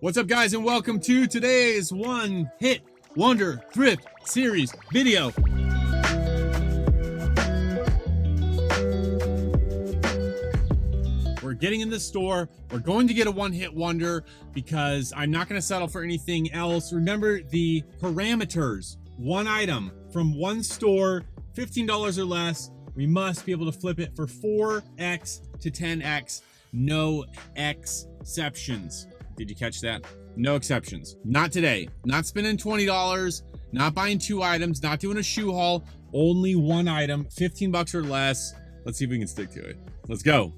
What's up, guys, and welcome to today's One Hit Wonder Thrift Series video. We're getting in the store. We're going to get a one-hit wonder because I'm not going to settle for anything else. Remember the parameters. One item from one store, $15 or less. We must be able to flip it for 4x to 10x. No exceptions. Did you catch that? No exceptions. Not today. Not spending $20, not buying two items, not doing a shoe haul, only one item, 15 bucks or less. Let's see if we can stick to it. Let's go.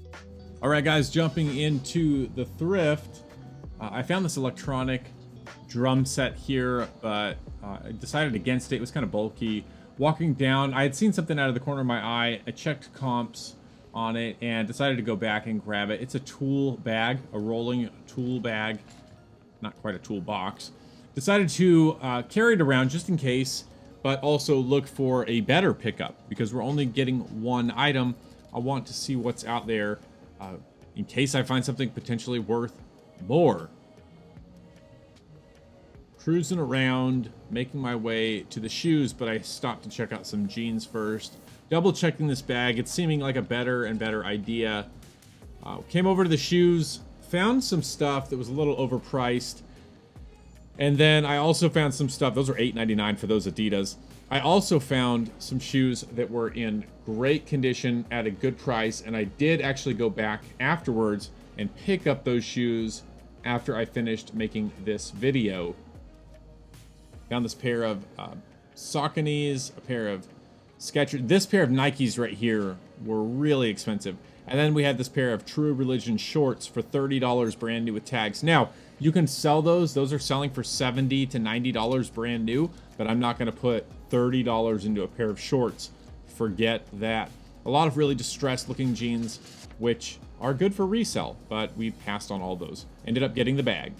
All right, guys, jumping into the thrift. I found this electronic drum set here, but I decided against it. It was kind of bulky. Walking down, I had seen something out of the corner of my eye. I checked comps on it and decided to go back and grab it. It's a tool bag, a rolling tool bag, not quite a toolbox. Decided to carry it around just in case, but also look for a better pickup because we're only getting one item. I want to see what's out there in case I find something potentially worth more. Cruising around, making my way to the shoes, but I stopped to check out some jeans first. Double checking this bag, it's seeming like a better and better idea. Came over to the shoes, found some stuff that was a little overpriced. And then I also found some stuff, those are $8.99 for those Adidas. I also found some shoes that were in great condition at a good price. And I did actually go back afterwards and pick up those shoes after I finished making this video. Found this pair of Sauconys, a pair of Skechers. This pair of Nikes right here were really expensive. And then we had this pair of True Religion shorts for $30 brand new with tags. Now, you can sell those. Those are selling for $70 to $90 brand new, but I'm not going to put $30 into a pair of shorts. Forget that. A lot of really distressed looking jeans, which are good for resell, but we passed on all those. Ended up getting the bag.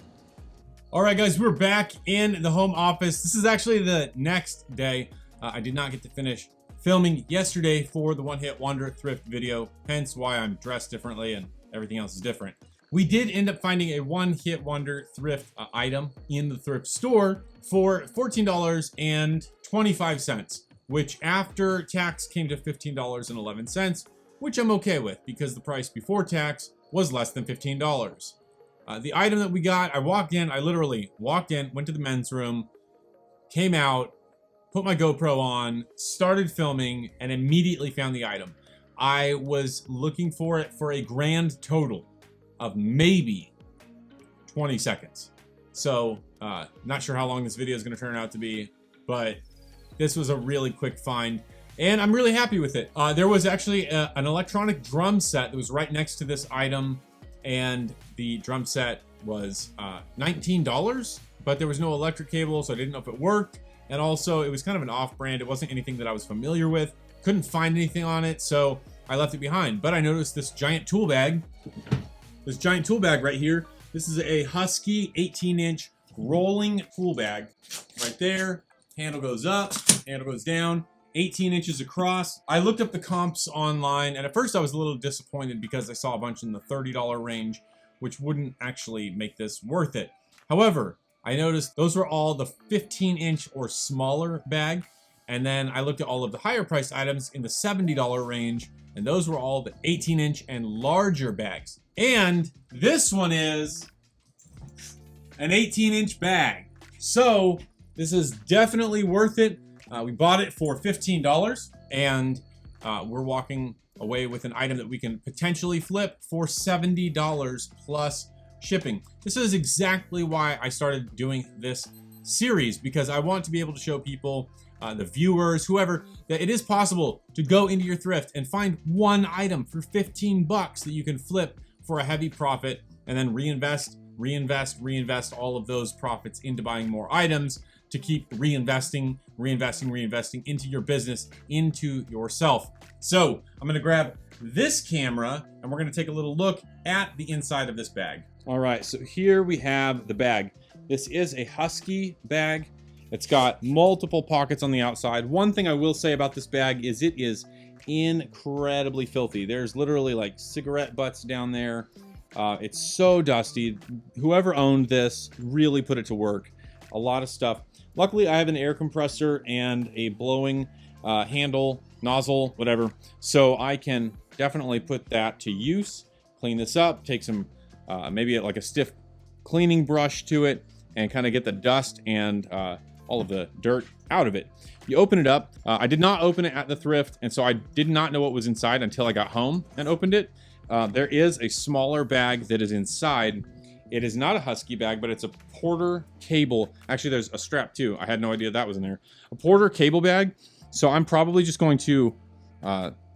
All right, guys, we're back in the home office. This is actually the next day. I did not get to finish filming yesterday for the One Hit Wonder Thrift video, hence why I'm dressed differently and everything else is different. We did end up finding a One Hit Wonder thrift item in the thrift store for $14.25, which after tax came to $15.11, which I'm okay with because the price before tax was less than $15. The item that we got, I literally walked in, went to the men's room, came out, put my GoPro on, started filming, and immediately found the item. I was looking for it for a grand total of maybe 20 seconds. So, not sure how long this video is going to turn out to be, but this was a really quick find, and I'm really happy with it. There was actually an electronic drum set that was right next to this item, and the drum set was $19, but there was no electric cable, so I didn't know if it worked. And also, it was kind of an off-brand. It wasn't anything that I was familiar with. Couldn't find anything on it, so I left it behind. But I noticed this giant tool bag. This giant tool bag right here. This is a Husky 18-inch rolling tool bag. Right there. Handle goes up, handle goes down. 18 inches across. I looked up the comps online, and at first I was a little disappointed because I saw a bunch in the $30 range, which wouldn't actually make this worth it. However, I noticed those were all the 15-inch or smaller bag. And then I looked at all of the higher priced items in the $70 range, and those were all the 18-inch and larger bags. And this one is an 18-inch bag. So this is definitely worth it. We bought it for $15, and we're walking away with an item that we can potentially flip for $70 plus shipping. This is exactly why I started doing this series, because I want to be able to show people, the viewers, whoever, that it is possible to go into your thrift and find one item for 15 bucks that you can flip for a heavy profit and then reinvest all of those profits into buying more items to keep reinvesting into your business, into yourself. So I'm gonna grab this camera and we're gonna take a little look at the inside of this bag. All right, so here we have the bag. This is a Husky bag. It's got multiple pockets on the outside. One thing I will say about this bag is it is incredibly filthy. There's literally like cigarette butts down there. It's so dusty. Whoever owned this really put it to work. A lot of stuff. Luckily, I have an air compressor and a blowing handle, nozzle, whatever. So I can definitely put that to use. Clean this up, take some, maybe like a stiff cleaning brush to it, and kind of get the dust and all of the dirt out of it. You open it up. I did not open it at the thrift, and so I did not know what was inside until I got home and opened it. There is a smaller bag that is inside. It is not a Husky bag, but it's a Porter cable. Actually, there's a strap too. I had no idea that was in there. A Porter cable bag. So I'm probably just going to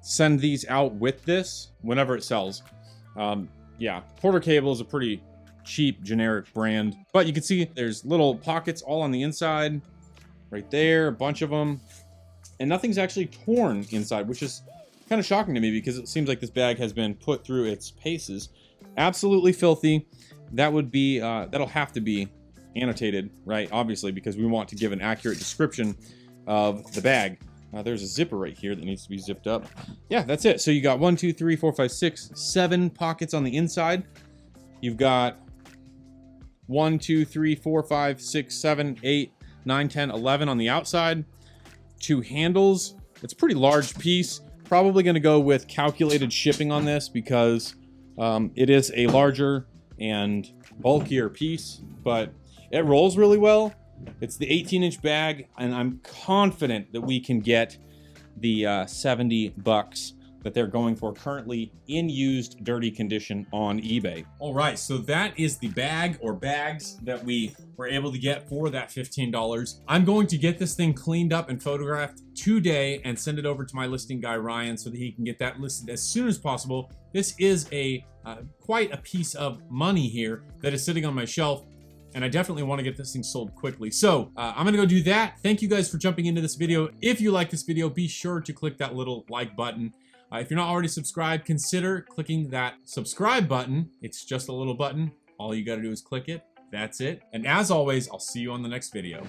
send these out with this whenever it sells. Yeah, Porter cable is a pretty cheap generic brand, but you can see there's little pockets all on the inside right there, a bunch of them, and nothing's actually torn inside, which is kind of shocking to me because it seems like this bag has been put through its paces. Absolutely filthy. That would be that'll have to be annotated, right? Obviously, because we want to give an accurate description of the bag. There's a zipper right here that needs to be zipped up. Yeah, that's it. So you got 1, 2, 3, 4, 5, 6, 7 pockets on the inside. You've got 1, 2, 3, 4, 5, 6, 7, 8, 9, 10, 11 on the outside. 2 handles. It's a pretty large piece. Probably going to go with calculated shipping on this because it is a larger and bulkier piece, but it rolls really well. It's the 18-inch bag, and I'm confident that we can get the $70 that they're going for currently in used, dirty condition on eBay. All right, so that is the bag or bags that we were able to get for that $15. I'm going to get this thing cleaned up and photographed today and send it over to my listing guy, Ryan, so that he can get that listed as soon as possible. This is a quite a piece of money here that is sitting on my shelf, and I definitely want to get this thing sold quickly. So I'm gonna go do that. Thank you guys for jumping into this video. If you like this video, be sure to click that little like button. If you're not already subscribed, consider clicking that subscribe button. It's just a little button. All you gotta do is click it. That's it. And as always, I'll see you on the next video.